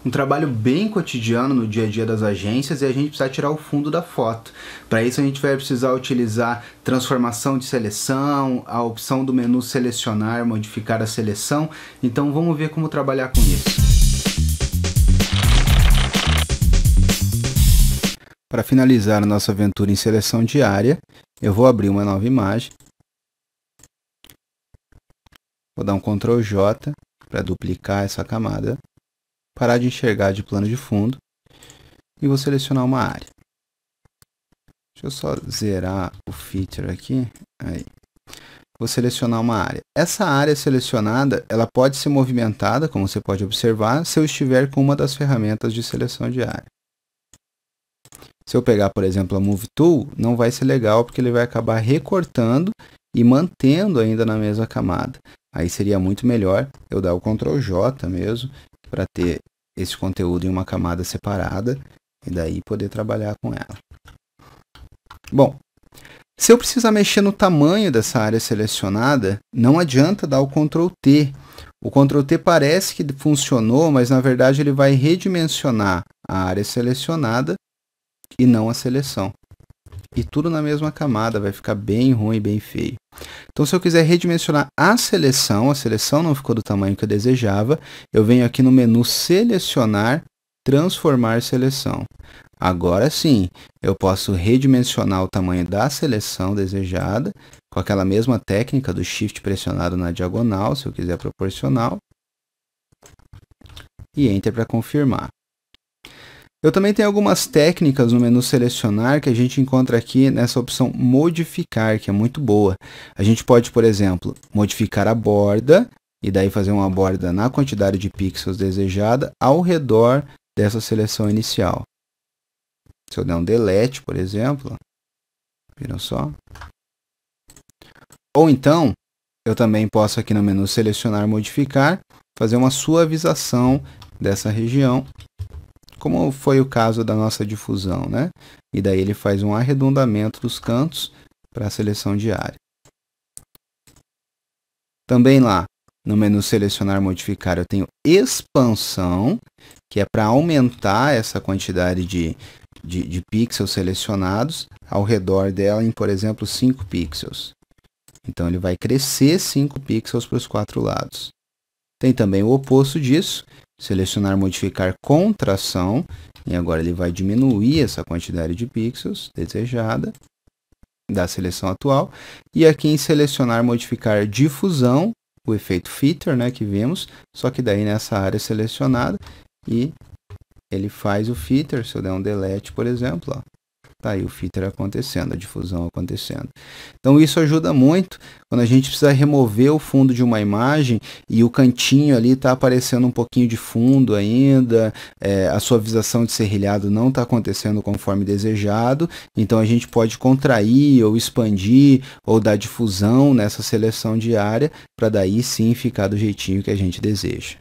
um trabalho bem cotidiano no dia a dia das agências e a gente precisa tirar o fundo da foto. Para isso a gente vai precisar utilizar transformação de seleção, a opção do menu selecionar, modificar a seleção. Então vamos ver como trabalhar com isso. Para finalizar a nossa aventura em seleção diária, eu vou abrir uma nova imagem. Vou dar um Ctrl J para duplicar essa camada, parar de enxergar de plano de fundo e vou selecionar uma área. Deixa eu só zerar o feature aqui. Aí. Vou selecionar uma área. Essa área selecionada, ela pode ser movimentada, como você pode observar, se eu estiver com uma das ferramentas de seleção de área. Se eu pegar, por exemplo, a Move Tool, não vai ser legal porque ele vai acabar recortando e mantendo ainda na mesma camada. Aí seria muito melhor eu dar o Ctrl J mesmo, para ter esse conteúdo em uma camada separada e daí poder trabalhar com ela. Bom, se eu precisar mexer no tamanho dessa área selecionada, não adianta dar o Ctrl T. O Ctrl T parece que funcionou, mas na verdade ele vai redimensionar a área selecionada e não a seleção. E tudo na mesma camada, vai ficar bem ruim, bem feio. Então, se eu quiser redimensionar a seleção não ficou do tamanho que eu desejava, eu venho aqui no menu Selecionar, Transformar Seleção. Agora sim, eu posso redimensionar o tamanho da seleção desejada, com aquela mesma técnica do Shift pressionado na diagonal, se eu quiser proporcional, e Enter para confirmar. Eu também tenho algumas técnicas no menu Selecionar que a gente encontra aqui nessa opção Modificar, que é muito boa. A gente pode, por exemplo, modificar a borda e daí fazer uma borda na quantidade de pixels desejada ao redor dessa seleção inicial. Se eu der um Delete, por exemplo, viram só? Ou então, eu também posso aqui no menu Selecionar, Modificar, fazer uma suavização dessa região, como foi o caso da nossa difusão, né? E daí ele faz um arredondamento dos cantos para a seleção diária. Também lá, no menu Selecionar, Modificar, eu tenho Expansão, que é para aumentar essa quantidade de pixels selecionados ao redor dela em, por exemplo, 5 pixels. Então, ele vai crescer 5 pixels para os 4 lados. Tem também o oposto disso, Selecionar, Modificar, Contração, e agora ele vai diminuir essa quantidade de pixels desejada da seleção atual. E aqui em Selecionar, Modificar, Difusão, o efeito Feather, né, que vimos, só que daí nessa área selecionada, e ele faz o Feather, se eu der um Delete, por exemplo, ó. Tá aí o Feather acontecendo, a difusão acontecendo. Então isso ajuda muito quando a gente precisa remover o fundo de uma imagem e o cantinho ali está aparecendo um pouquinho de fundo ainda, a suavização de serrilhado não está acontecendo conforme desejado, então a gente pode contrair ou expandir ou dar difusão nessa seleção diária para daí sim ficar do jeitinho que a gente deseja.